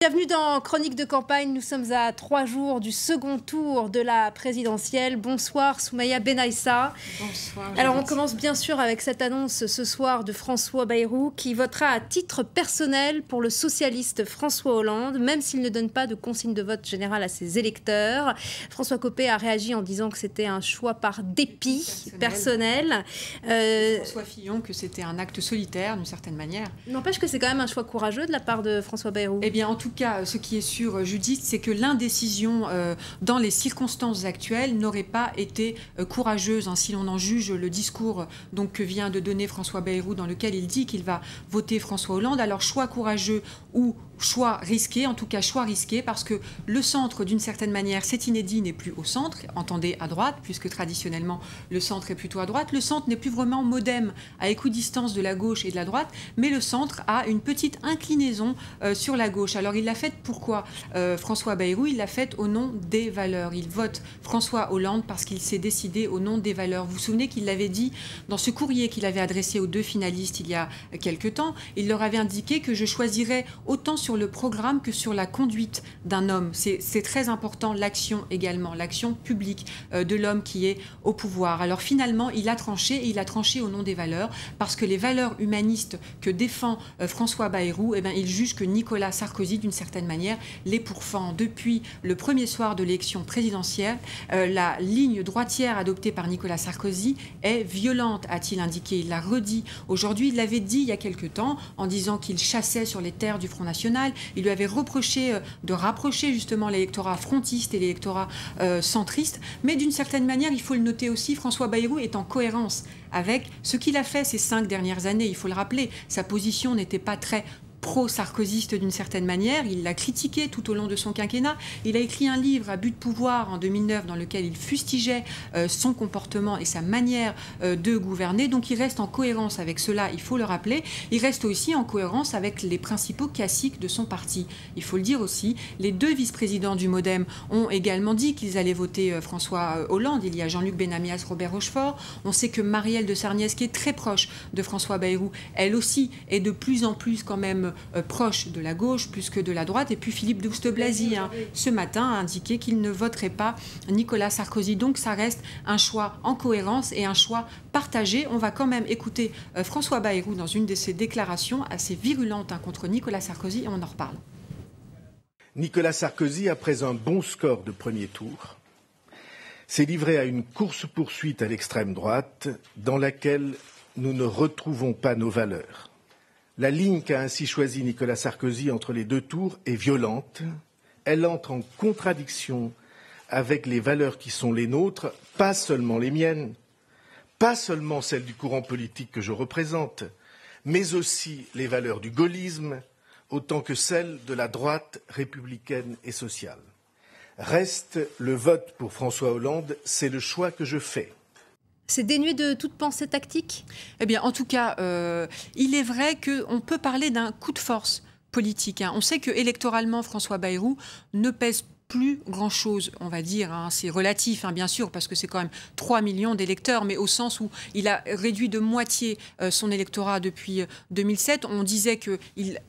Bienvenue dans Chronique de campagne. Nous sommes à 3 jours du second tour de la présidentielle. Bonsoir Soumaïa Benaïssa. Bonsoir. Alors on commence bien sûr avec cette annonce ce soir de François Bayrou qui votera à titre personnel pour le socialiste François Hollande, même s'il ne donne pas de consigne de vote générale à ses électeurs. François Copé a réagi en disant que c'était un choix par dépit personnel. François Fillon que c'était un acte solitaire d'une certaine manière. N'empêche que c'est quand même un choix courageux de la part de François Bayrou. Eh bien en tout cas, ce qui est sûr, Judith, c'est que l'indécision dans les circonstances actuelles n'aurait pas été courageuse, hein, si l'on en juge le discours donc, que vient de donner François Bayrou, dans lequel il dit qu'il va voter François Hollande. Alors choix courageux ou choix risqué, en tout cas choix risqué, parce que le centre, d'une certaine manière, c'est inédit, n'est plus au centre, entendez à droite, puisque traditionnellement le centre est plutôt à droite. Le centre n'est plus vraiment modem à équidistance de la gauche et de la droite, mais le centre a une petite inclinaison sur la gauche. Alors il l'a faite pourquoi François Bayrou? Il l'a faite au nom des valeurs. Il vote François Hollande parce qu'il s'est décidé au nom des valeurs. Vous vous souvenez qu'il l'avait dit dans ce courrier qu'il avait adressé aux deux finalistes il y a quelque temps. Il leur avait indiqué que je choisirais autant sur le programme que sur la conduite d'un homme. C'est très important, l'action également, l'action publique de l'homme qui est au pouvoir. Alors finalement, il a tranché, et il a tranché au nom des valeurs, parce que les valeurs humanistes que défend François Bayrou, eh bien, il juge que Nicolas Sarkozy, d'une certaine manière, les pourfend. Depuis le premier soir de l'élection présidentielle, la ligne droitière adoptée par Nicolas Sarkozy est violente, a-t-il indiqué. Il l'a redit aujourd'hui. Il l'avait dit il y a quelque temps en disant qu'il chassait sur les terres du Front National. Il lui avait reproché de rapprocher justement l'électorat frontiste et l'électorat centriste. Mais d'une certaine manière, il faut le noter aussi, François Bayrou est en cohérence avec ce qu'il a fait ces 5 dernières années. Il faut le rappeler, sa position n'était pas très pro-sarkozyste d'une certaine manière. Il l'a critiqué tout au long de son quinquennat. Il a écrit un livre à but de pouvoir en 2009 dans lequel il fustigeait son comportement et sa manière de gouverner. Donc il reste en cohérence avec cela, il faut le rappeler. Il reste aussi en cohérence avec les principaux classiques de son parti. Il faut le dire aussi, les deux vice-présidents du MoDem ont également dit qu'ils allaient voter François Hollande. Il y a Jean-Luc Benamias, Robert Rochefort. On sait que Marielle de Sarnez, qui est très proche de François Bayrou, elle aussi est de plus en plus quand même proche de la gauche plus que de la droite. Et puis Philippe Douste-Blazy, ce matin, a indiqué qu'il ne voterait pas Nicolas Sarkozy. Donc ça reste un choix en cohérence et un choix partagé. On va quand même écouter François Bayrou dans une de ses déclarations assez virulentes contre Nicolas Sarkozy et on en reparle. Nicolas Sarkozy, après un bon score de premier tour, s'est livré à une course-poursuite à l'extrême droite dans laquelle nous ne retrouvons pas nos valeurs. La ligne qu'a ainsi choisie Nicolas Sarkozy entre les deux tours est violente. Elle entre en contradiction avec les valeurs qui sont les nôtres, pas seulement les miennes, pas seulement celles du courant politique que je représente, mais aussi les valeurs du gaullisme, autant que celles de la droite républicaine et sociale. Reste le vote pour François Hollande, c'est le choix que je fais. C'est dénué de toute pensée tactique? Eh bien, en tout cas, il est vrai qu'on peut parler d'un coup de force politique. On sait que électoralement, François Bayrou ne pèse plus grand-chose, on va dire. C'est relatif, bien sûr, parce que c'est quand même 3 millions d'électeurs, mais au sens où il a réduit de moitié son électorat depuis 2007. On disait qu'il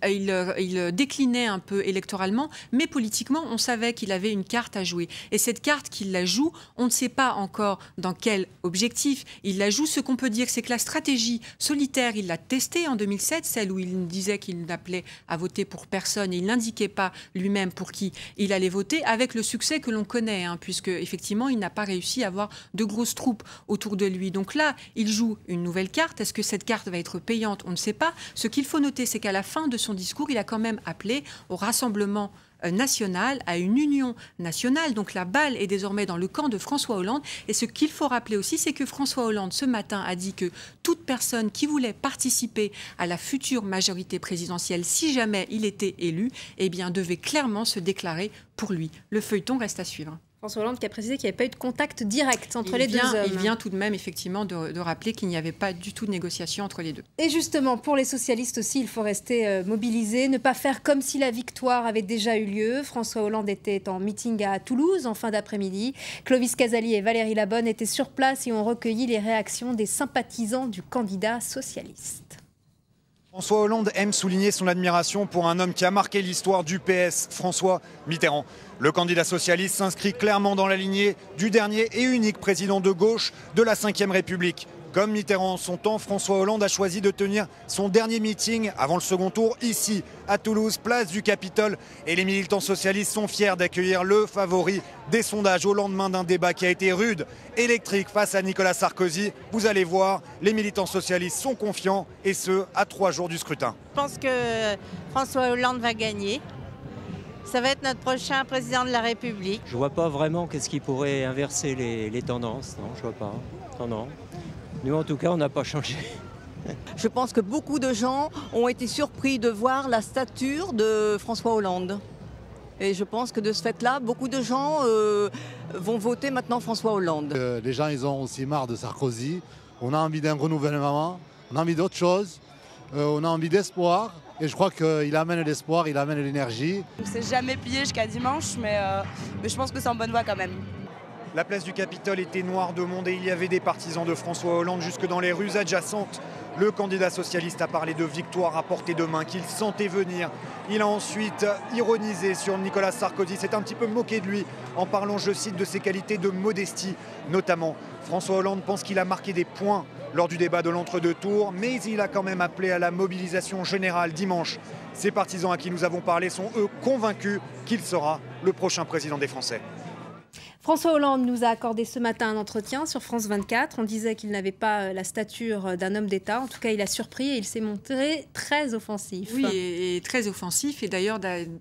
déclinait un peu électoralement, mais politiquement, on savait qu'il avait une carte à jouer. Et cette carte qu'il la joue, on ne sait pas encore dans quel objectif il la joue. Ce qu'on peut dire, c'est que la stratégie solitaire, il l'a testée en 2007, celle où il disait qu'il n'appelait à voter pour personne et il n'indiquait pas lui-même pour qui il allait voter, avec le succès que l'on connaît, puisque effectivement il n'a pas réussi à avoir de grosses troupes autour de lui. Donc là, il joue une nouvelle carte. Est-ce que cette carte va être payante? On ne sait pas. Ce qu'il faut noter, c'est qu'à la fin de son discours, il a quand même appelé au rassemblement national, à une union nationale. Donc la balle est désormais dans le camp de François Hollande. Et ce qu'il faut rappeler aussi, c'est que François Hollande, ce matin, a dit que toute personne qui voulait participer à la future majorité présidentielle, si jamais il était élu, eh bien, devait clairement se déclarer pour lui. Le feuilleton reste à suivre. François Hollande qui a précisé qu'il n'y avait pas eu de contact direct entre les deux hommes. Il vient tout de même effectivement de rappeler qu'il n'y avait pas du tout de négociation entre les deux. Et justement, pour les socialistes aussi, il faut rester mobilisé, ne pas faire comme si la victoire avait déjà eu lieu. François Hollande était en meeting à Toulouse en fin d'après-midi. Clovis Casali et Valérie Labonne étaient sur place et ont recueilli les réactions des sympathisants du candidat socialiste. François Hollande aime souligner son admiration pour un homme qui a marqué l'histoire du PS, François Mitterrand. Le candidat socialiste s'inscrit clairement dans la lignée du dernier et unique président de gauche de la Ve République. Comme Mitterrand en son temps, François Hollande a choisi de tenir son dernier meeting avant le second tour ici, à Toulouse, place du Capitole. Et les militants socialistes sont fiers d'accueillir le favori des sondages au lendemain d'un débat qui a été rude, électrique face à Nicolas Sarkozy. Vous allez voir, les militants socialistes sont confiants et ce, à 3 jours du scrutin. Je pense que François Hollande va gagner. Ça va être notre prochain président de la République. Je vois pas vraiment qu'est-ce qui pourrait inverser les tendances. Non, je vois pas. Non. Nous, en tout cas, on n'a pas changé. Je pense que beaucoup de gens ont été surpris de voir la stature de François Hollande. Et je pense que de ce fait-là, beaucoup de gens vont voter maintenant François Hollande. Les gens, ils ont aussi marre de Sarkozy. On a envie d'un renouvellement, on a envie d'autre chose, on a envie d'espoir. Et je crois qu'il amène l'espoir, il amène l'énergie. On ne s'est jamais plié jusqu'à dimanche, mais je pense que c'est en bonne voie quand même. La place du Capitole était noire de monde et il y avait des partisans de François Hollande jusque dans les rues adjacentes. Le candidat socialiste a parlé de victoire à portée de main qu'il sentait venir. Il a ensuite ironisé sur Nicolas Sarkozy, s'est un petit peu moqué de lui en parlant, je cite, de ses qualités de modestie. Notamment, François Hollande pense qu'il a marqué des points lors du débat de l'entre-deux tours, mais il a quand même appelé à la mobilisation générale dimanche. Ces partisans à qui nous avons parlé sont eux convaincus qu'il sera le prochain président des Français. François Hollande nous a accordé ce matin un entretien sur France 24. On disait qu'il n'avait pas la stature d'un homme d'État. En tout cas, il a surpris et il s'est montré très offensif. Oui, et très offensif. Et d'ailleurs,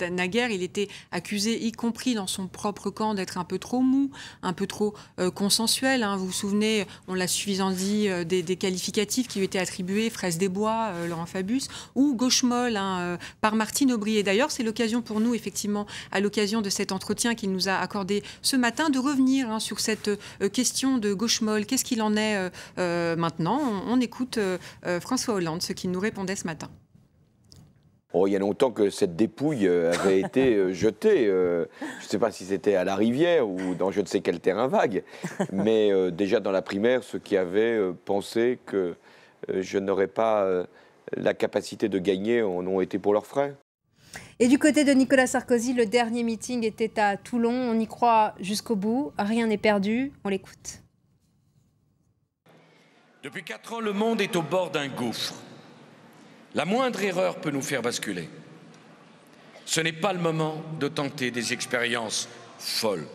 naguère, il était accusé, y compris dans son propre camp, d'être un peu trop mou, un peu trop consensuel. Hein. Vous vous souvenez, on l'a suffisamment dit, des qualificatifs qui lui étaient attribués, Fraise des Bois, Laurent Fabius, ou gauche molle, par Martine Aubry. Et d'ailleurs, c'est l'occasion pour nous, effectivement, à l'occasion de cet entretien qu'il nous a accordé ce matin, de revenir sur cette question de gauche molle. Qu'est-ce qu'il en est maintenant ? On écoute François Hollande, ce qu'il nous répondait ce matin. Oh, il y a longtemps que cette dépouille avait été jetée. Je ne sais pas si c'était à la rivière ou dans je ne sais quel terrain vague. Mais déjà dans la primaire, ceux qui avaient pensé que je n'aurais pas la capacité de gagner en ont été pour leurs frais. Et du côté de Nicolas Sarkozy, le dernier meeting était à Toulon. On y croit jusqu'au bout. Rien n'est perdu. On l'écoute. Depuis 4 ans, le monde est au bord d'un gouffre. La moindre erreur peut nous faire basculer. Ce n'est pas le moment de tenter des expériences folles.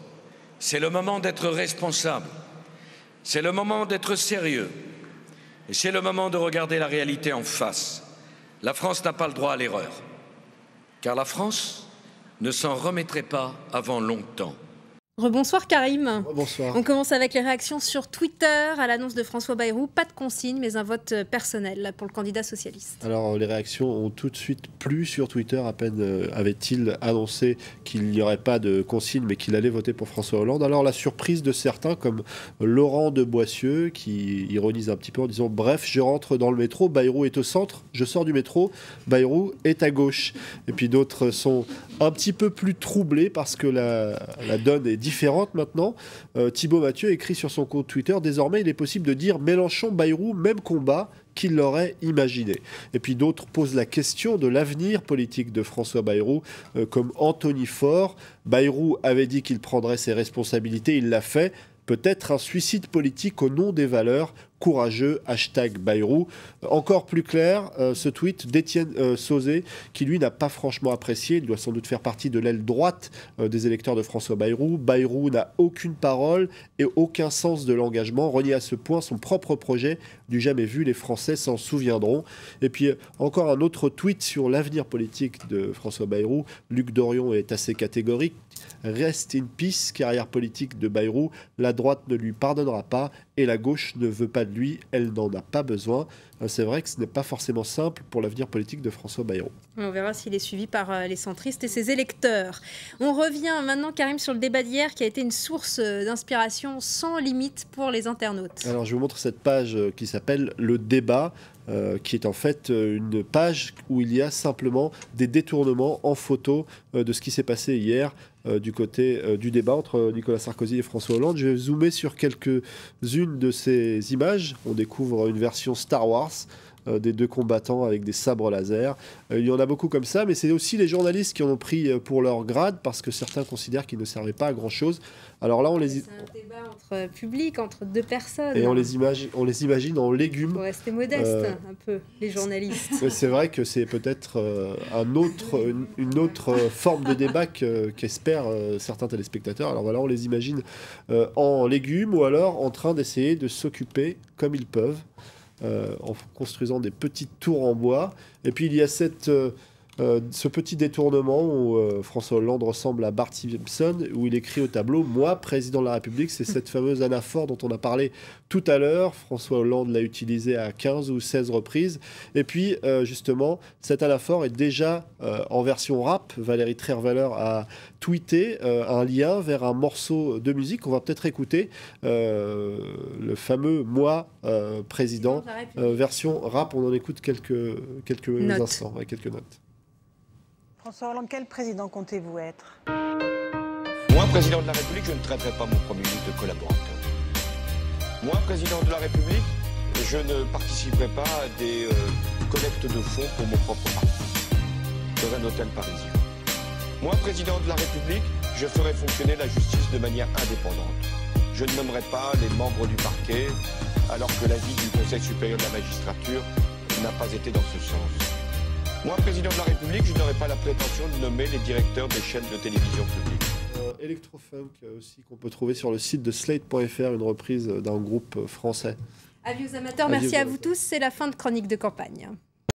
C'est le moment d'être responsable. C'est le moment d'être sérieux. Et c'est le moment de regarder la réalité en face. La France n'a pas le droit à l'erreur. Car la France ne s'en remettrait pas avant longtemps. Rebonsoir Karim. Bonsoir. On commence avec les réactions sur Twitter à l'annonce de François Bayrou. Pas de consigne, mais un vote personnel pour le candidat socialiste. Alors les réactions ont tout de suite plu sur Twitter. À peine avait-il annoncé qu'il n'y aurait pas de consigne, mais qu'il allait voter pour François Hollande. Alors la surprise de certains, comme Laurent de Boissieu, qui ironise un petit peu en disant « Bref, je rentre dans le métro, Bayrou est au centre, je sors du métro, Bayrou est à gauche ». Et puis d'autres sont un petit peu plus troublés parce que la donne est différente maintenant. Thibaut Mathieu écrit sur son compte Twitter « Désormais, il est possible de dire Mélenchon-Bayrou, même combat ». Qu'il l'aurait imaginé. Et puis d'autres posent la question de l'avenir politique de François Bayrou, comme Anthony Faure. Bayrou avait dit qu'il prendrait ses responsabilités, il l'a fait. Peut-être un suicide politique au nom des valeurs. Courageux, #Bayrou. Encore plus clair, ce tweet d'Étienne Sauzé, qui lui n'a pas franchement apprécié. Il doit sans doute faire partie de l'aile droite des électeurs de François Bayrou. Bayrou n'a aucune parole et aucun sens de l'engagement. Renié à ce point son propre projet du jamais vu, les Français s'en souviendront. Et puis encore un autre tweet sur l'avenir politique de François Bayrou. Luc Dorion est assez catégorique. Rest in peace, carrière politique de Bayrou. La droite ne lui pardonnera pas et la gauche ne veut pas de lui, elle n'en a pas besoin. C'est vrai que ce n'est pas forcément simple pour l'avenir politique de François Bayrou. On verra s'il est suivi par les centristes et ses électeurs. On revient maintenant, Karim, sur le débat d'hier qui a été une source d'inspiration sans limite pour les internautes. Alors je vous montre cette page qui s'appelle « Le débat ». Qui est en fait une page où il y a simplement des détournements en photo de ce qui s'est passé hier du côté du débat entre Nicolas Sarkozy et François Hollande. Je vais zoomer sur quelques-unes de ces images. On découvre une version Star Wars des deux combattants avec des sabres laser. Il y en a beaucoup comme ça, mais c'est aussi les journalistes qui en ont pris pour leur grade, parce que certains considèrent qu'ils ne servaient pas à grand-chose. Alors là, c'est un débat entre public, entre deux personnes. Et on les imagine en légumes. Pour rester modeste, un peu, les journalistes. C'est vrai que c'est peut-être une autre forme de débat qu'espèrent certains téléspectateurs. Alors voilà, on les imagine en légumes ou alors en train d'essayer de s'occuper comme ils peuvent, en construisant des petites tours en bois. Et puis il y a ce petit détournement où François Hollande ressemble à Bart Simpson, où il écrit au tableau « Moi, président de la République ». C'est cette fameuse anaphore dont on a parlé tout à l'heure. François Hollande l'a utilisée à 15 ou 16 reprises. Et puis, justement, cette anaphore est déjà en version rap. Valérie Trierweiler a tweeté un lien vers un morceau de musique qu'on va peut-être écouter, le fameux « Moi, président », version rap. On en écoute quelques instants, quelques notes. François Hollande, quel président comptez-vous être? Moi, président de la République, je ne traiterai pas mon Premier ministre de collaborateur. Moi, président de la République, je ne participerai pas à des collectes de fonds pour mon propre parti, dans un hôtel parisien. Moi, président de la République, je ferai fonctionner la justice de manière indépendante. Je ne nommerai pas les membres du parquet, alors que l'avis du Conseil supérieur de la magistrature n'a pas été dans ce sens. Moi, président de la République, je n'aurai pas la prétention de nommer les directeurs des chaînes de télévision publiques. Electrofunk aussi, qu'on peut trouver sur le site de Slate.fr, une reprise d'un groupe français. Avis aux amateurs, merci à vous tous. C'est la fin de Chronique de campagne.